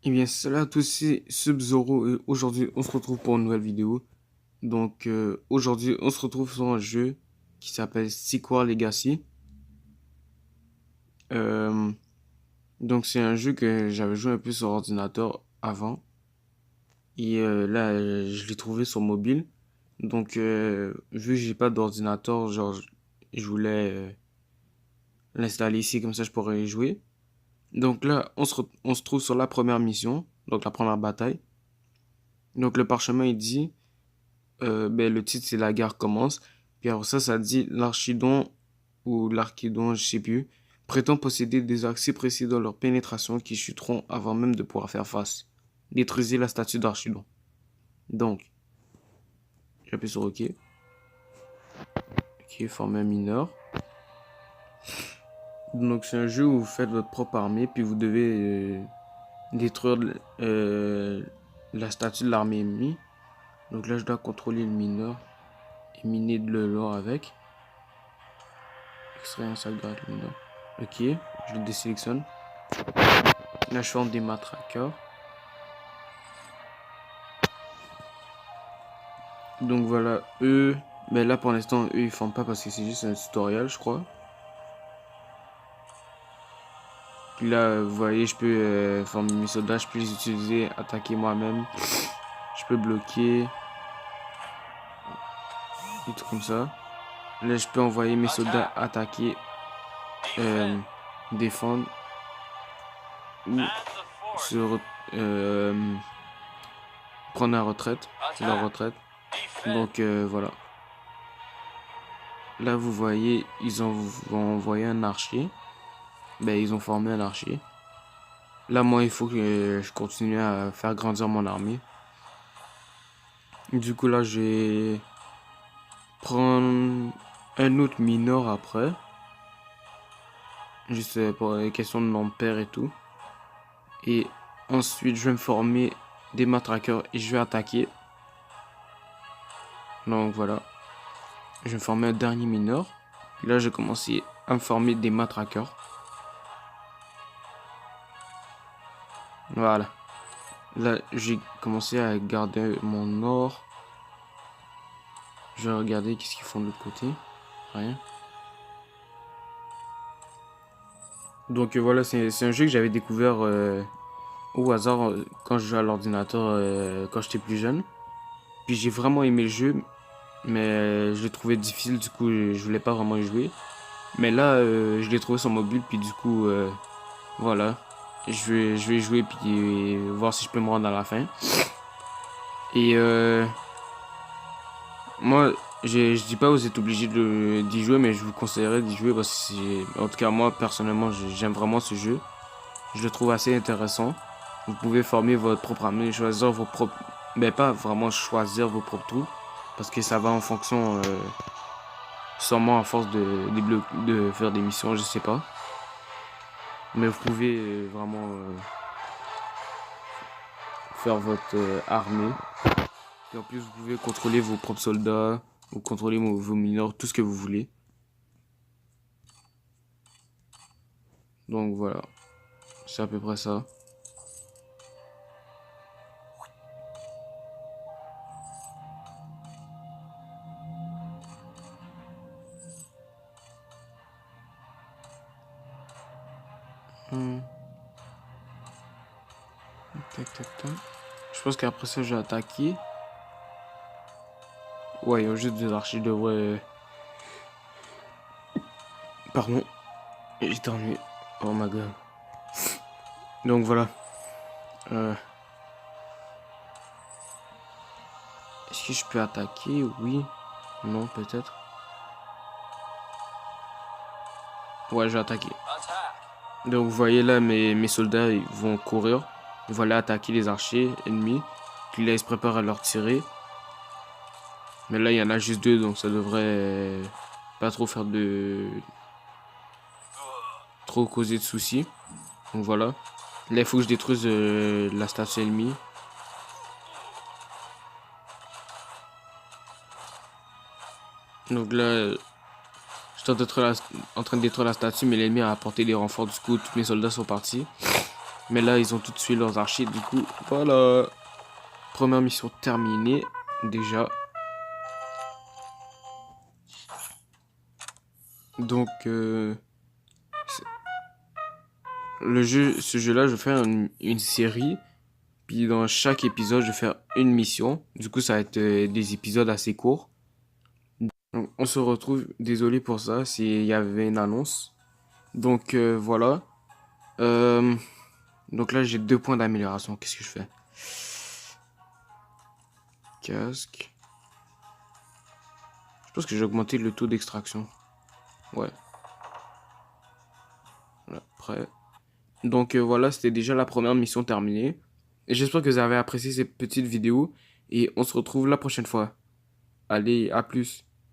Eh bien, salut à tous, c'est Sub-Zero et aujourd'hui on se retrouve pour une nouvelle vidéo. Donc aujourd'hui on se retrouve sur un jeu qui s'appelle Sequel Legacy. Euh, donc c'est un jeu que j'avais joué un peu sur ordinateur avant et là je l'ai trouvé sur mobile. Donc vu que j'ai pas d'ordinateur, genre je voulais l'installer ici comme ça je pourrais y jouer. Donc là on se trouve sur la première mission, donc la première bataille. Donc le parchemin il dit ben, le titre c'est La guerre commence. Puis alors ça dit l'Archidon ou l'Archidon, je sais plus, prétend posséder des accès précis dans leur pénétration qui chuteront avant même de pouvoir faire face. Détruisez la statue d'Archidon. Donc, j'appuie sur OK. OK, former un mineur. Donc c'est un jeu où vous faites votre propre armée, puis vous devez détruire la statue de l'armée ennemie. Donc là je dois contrôler le mineur et miner de l'or avec. Extraire un sac de mineur. Ok, je le désélectionne. Là, je forme des matraqueurs. Donc voilà, eux. Mais là, pour l'instant, eux, ils forment pas parce que c'est juste un tutoriel, je crois. Puis là, vous voyez, je peux former mes soldats, je peux les utiliser, attaquer moi-même. Je peux bloquer. Des trucs comme ça. Là, je peux envoyer mes soldats attaquer, défendre. Ou se prendre la retraite. La retraite. Donc voilà. Là, vous voyez, ils ont envoyé un archer. Ben, ils ont formé un archer. Là, moi, il faut que je continue à faire grandir mon armée. Du coup, là, je vais prendre un autre mineur après. Juste pour les questions de nom de père et tout. Et ensuite, je vais me former des matraqueurs et je vais attaquer. Donc voilà. Je vais me former un dernier mineur. Puis là, je vais commencer à me former des matraqueurs. Voilà. Là, j'ai commencé à garder mon or. Je vais regarder qu'est-ce qu'ils font de l'autre côté. Rien. Donc voilà, c'est un jeu que j'avais découvert au hasard quand je jouais à l'ordinateur quand j'étais plus jeune. Puis j'ai vraiment aimé le jeu, mais je l'ai trouvé difficile, du coup je voulais pas vraiment y jouer. Mais là, je l'ai trouvé sur mobile, puis du coup, voilà. Je vais y jouer, puis voir si je peux me rendre à la fin. Et moi, je dis pas que vous êtes obligé d'y jouer, mais je vous conseillerais d'y jouer parce que en tout cas, moi, personnellement, j'aime vraiment ce jeu. Je le trouve assez intéressant. Vous pouvez former votre propre armée, choisir vos propres... Mais pas vraiment choisir vos propres troupes, parce que ça va en fonction, sûrement à force de faire des missions, je sais pas. Mais vous pouvez vraiment faire votre armée. Et en plus, vous pouvez contrôler vos propres soldats, ou contrôler vos mineurs, tout ce que vous voulez. Donc voilà, c'est à peu près ça. Hmm. Tac, tac, tac. Je pense qu'après ça, je vais attaquer. Ouais, il y a juste des archers de ouais. Pardon, j'ai éternué. Oh my god. Donc voilà. Euh, Est-ce que je peux attaquer? Oui. Non, peut-être. Ouais, je vais attaquer. Donc vous voyez là, mes soldats ils vont courir. Ils vont aller attaquer les archers ennemis. Puis là, ils se préparent à leur tirer. Mais là, il y en a juste deux, donc ça devrait pas trop faire de... trop causer de soucis. Donc voilà. Là, il faut que je détruise la statue ennemie. Donc là, je suis en train de détruire la statue, mais l'ennemi a apporté des renforts. Du coup, tous mes soldats sont partis. Mais là, ils ont tout de suite leurs archives. Du coup, voilà. Première mission terminée. Déjà. Donc, ce jeu-là, je vais faire une série. Puis dans chaque épisode, je vais faire une mission. Du coup, ça va être des épisodes assez courts. Donc, on se retrouve. Désolé pour ça, s'il y avait une annonce. Donc, voilà. Euh, donc là, j'ai 2 points d'amélioration. Qu'est-ce que je fais? Casque. Je pense que j'ai augmenté le taux d'extraction. Ouais. Voilà, prêt. Donc voilà, c'était déjà la première mission terminée. Et j'espère que vous avez apprécié cette petite vidéo. Et on se retrouve la prochaine fois. Allez, à plus.